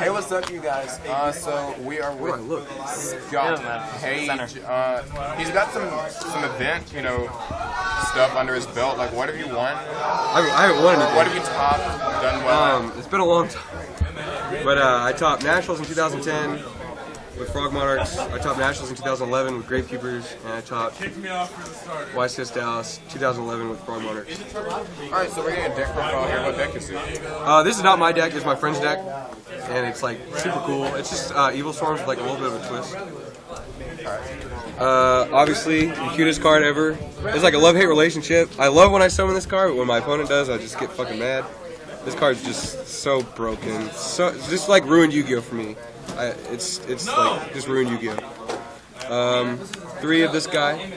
Hey, what's up, you guys? So we are with Scott Page. He's got some event, stuff under his belt. Like, what have you won? I haven't won anything. What have you topped? Done well? It's been a long time. But I topped Nationals in 2010 with Frog Monarchs. I topped Nationals in 2011 with Gravekeepers, and I topped YCS Dallas 2011 with Frog Monarchs. Alright, so we're getting a deck profile here. What deck is it? This is not my deck, it's my friend's deck. And it's like super cool. It's just Evilswarms with like a little bit of a twist. Obviously, the cutest card ever. It's like a love-hate relationship. I love when I summon this card, but when my opponent does, I just get fucking mad. This card's just so broken. It's just like ruined Yu-Gi-Oh for me. It's like just ruined Yu-Gi-Oh. 3 of this guy.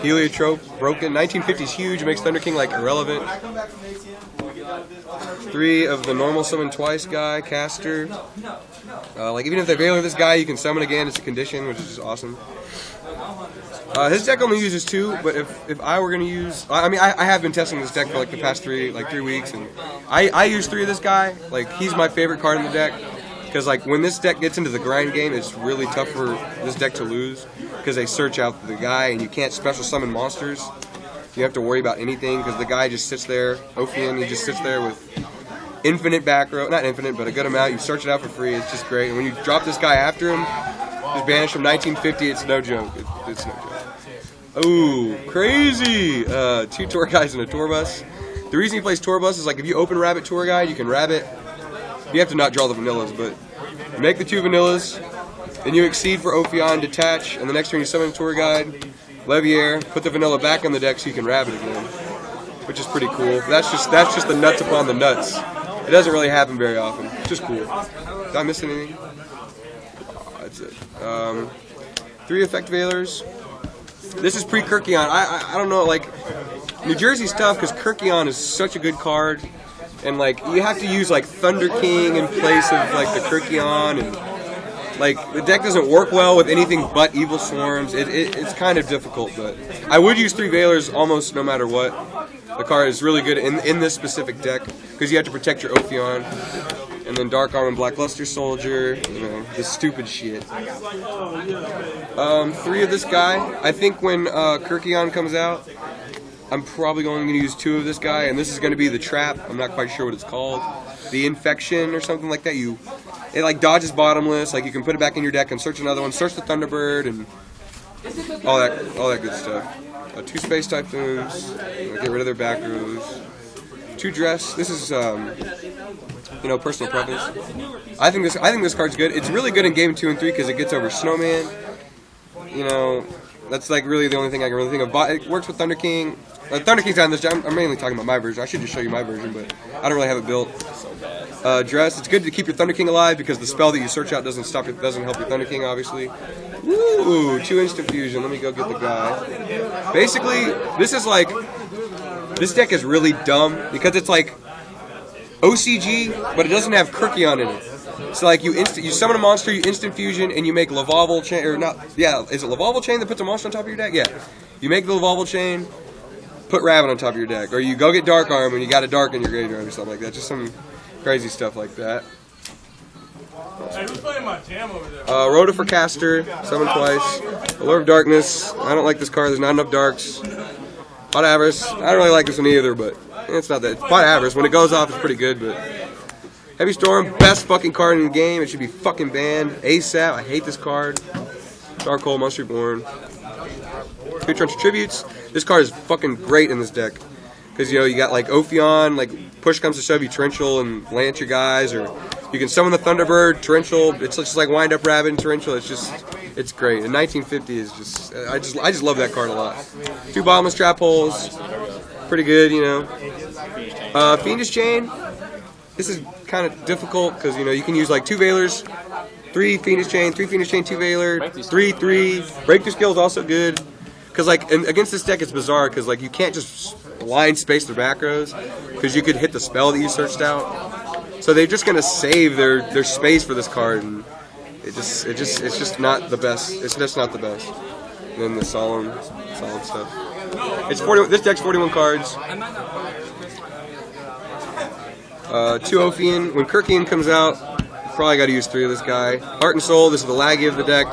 Heliotrope, broken. 1950s huge, makes Thunder King like irrelevant. 3 of the normal summon twice guy, caster. Like even if they Veiler this guy, you can summon again. It's a condition, which is just awesome. His deck only uses 2, but if I were gonna use, I have been testing this deck for like the past 3 weeks, and I use 3 of this guy. Like he's my favorite card in the deck. Because like when this deck gets into the grind game, it's really tough for this deck to lose because they search out the guy and you can't special summon monsters. You have to worry about anything because the guy just sits there. Ophian, he just sits there with infinite back row, not infinite, but a good amount. You search it out for free. It's just great. And when you drop this guy after him, just banish from 1950. It's no joke. It's no joke. Ooh, crazy! 2 tour guys and a tour bus. The reason he plays tour bus is like if you open Rabbit Tour Guide, you can rabbit. You have to not draw the vanillas, but make the 2 vanillas, then you exceed for Ophion, detach, and the next turn you summon Tour Guide, Leviair, put the vanilla back on the deck so you can rabbit again, which is pretty cool. That's just the nuts upon the nuts. It doesn't really happen very often. It's just cool. Did I miss anything? Oh, that's it. 3 effect Veilers. This is pre-Kerykeion. I don't know, like, New Jersey's tough because Kerykeion is such a good card. And like you have to use like Thunder King in place of like the Kerykeion, and like the deck doesn't work well with anything but Evilswarms. It's kind of difficult, but I would use 3 Veilers almost no matter what. The card is really good in this specific deck because you have to protect your Ophion, and then Dark Arm and Blackluster Soldier. This stupid shit. 3 of this guy. I think when Kerykeion comes out, I'm probably going to use 2 of this guy, and this is going to be the trap. I'm not quite sure what it's called. The infection or something like that. It like dodges bottomless. Like you can put it back in your deck and search another one. Search the Thunderbird and all that good stuff. 2 Space Typhoons. Get rid of their back rows. 2 Dress. This is personal preference. I think this card's good. It's really good in game 2 and 3 because it gets over Snowman. That's like really the only thing I can really think of. It works with Thunder King. Thunder King's on this. I'm mainly talking about my version. I should just show you my version, but I don't really have it built. Dress. It's good to keep your Thunder King alive because the spell that you search out doesn't help your Thunder King, obviously. Woo! 2 instant fusion. Let me go get the guy. Basically, this deck is really dumb because it's like OCG, but it doesn't have Kerykeion in it. So like you summon a monster, you instant fusion, and you make Lavalval Chain, or not? Yeah, is it Lavalval Chain that puts a monster on top of your deck? Yeah, you make the Lavalval Chain, put Rabbit on top of your deck, or you go get Dark Arm and you got a Dark in your graveyard or something like that. Just some crazy stuff like that. Hey, who's playing my jam over there? Rhoda for caster, summon twice. Allure of Darkness. I don't like this card. There's not enough darks. Pot Avarice. I don't really like this one either, but it's not that. Pot Avarice. When it goes off, it's pretty good, but. Heavy Storm, best fucking card in the game. It should be fucking banned. ASAP, I hate this card. Dark Hole, Monster Reborn. 2 Trench Tributes. This card is fucking great in this deck. Because, you got like Ophion, like push comes to shove, you Torrential and lance your guys. Or you can summon the Thunderbird, Torrential. It's just like Wind Up Rabbit and Torrential. It's great. And 1950 is just, I just love that card a lot. 2 Bottomless Trap Holes. Pretty good, Fiendish Chain. This is kind of difficult because you can use like 2 Veilers, 3 Fiendish Chain, 2 Veiler, 3. Breakthrough Skill is also good because like against this deck it's bizarre because like you can't just line space their back rows because you could hit the spell that you searched out. So they're just gonna save their space for this card, and it's just not the best. It's just not the best. And then the solemn stuff. It's 40. This deck's 41 cards. 2 Ophion. When Kerykeion comes out, probably got to use 3 of this guy. Heart and Soul. This is the Lagia of the deck.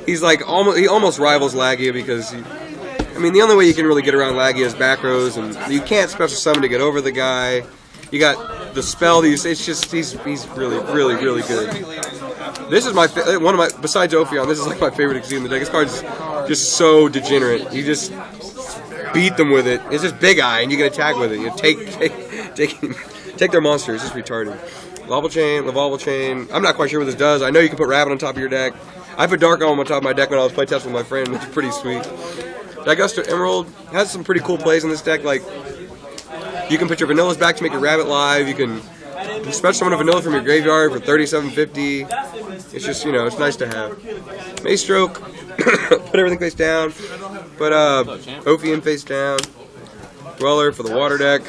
He's like he almost rivals Lagia because I mean the only way you can really get around Lagia is back rows, and you can't special summon to get over the guy. You got the spell that it's just he's really good. This is one of my besides Ophion. This is like my favorite to see in the deck. This card's just so degenerate. You just beat them with it. It's just Big Eye, and you can attack with it. You take their monsters. It's just retarded. Lavalval Chain. I'm not quite sure what this does. I know you can put Rabbit on top of your deck. I put Dark Elm on top of my deck when I was playtesting with my friend. It's pretty sweet. Daguster Emerald has some pretty cool plays in this deck. Like you can put your Vanillas back to make your Rabbit live. You can special summon a Vanilla from your graveyard for $37.50. It's just it's nice to have. Mace Stroke. Put everything face down. Put Ophion face down. Dweller for the water deck.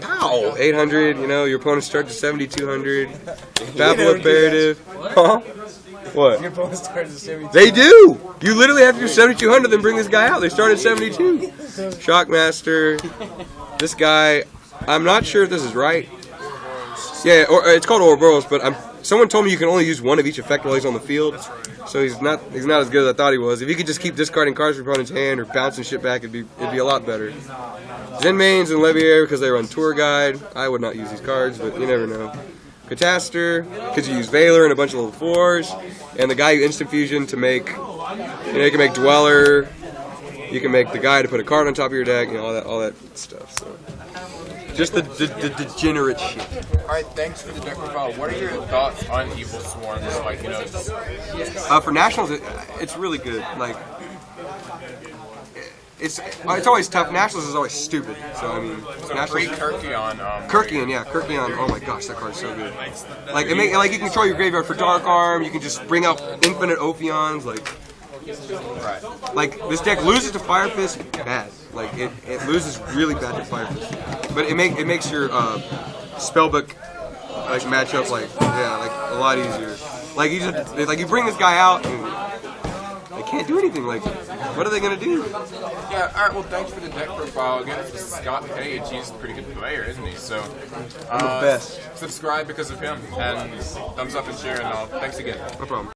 Ow! 800. Your opponent starts at 7,200. Babel Imperative. Huh? What? Your opponent starts at 72. They do! You literally have to do 7,200 then bring this guy out. They start at 72. Shockmaster. This guy, I'm not sure if this is right. Yeah, or it's called Ouroboros, but someone told me you can only use 1 of each effect while he's on the field. So he's not as good as I thought he was. If you could just keep discarding cards from your opponent's hand or bouncing shit back, it'd be a lot better. Zenmaines and Levier because they run Tour Guide. I would not use these cards, but you never know. Cataster, because you use Valor and a bunch of level 4s, and the guy you instant fusion to make, you can make Dweller, you can make the guy to put a card on top of your deck, all that stuff. So, just the degenerate shit. All right, thanks for the deck profile. What are your thoughts on Evilswarms? Like, for Nationals, it's really good. Like, it's always tough. Nationals is always stupid. So I mean, free Kerykeion. Kerykeion. Oh my gosh, that card's so good. Like you can control your graveyard for Dark Arm. You can just bring out infinite Ophions. Like this deck loses to Fire Fist bad. Like it loses really bad to Fire Fist. But it makes your spellbook matchup a lot easier. Like you bring this guy out and they can't do anything. Like what are they gonna do? Yeah, alright, well thanks for the deck profile. Again, it's Scott Page, he's a pretty good player, isn't he? So I'm the best. Subscribe because of him, and thumbs up and share, and all. Thanks again. No problem.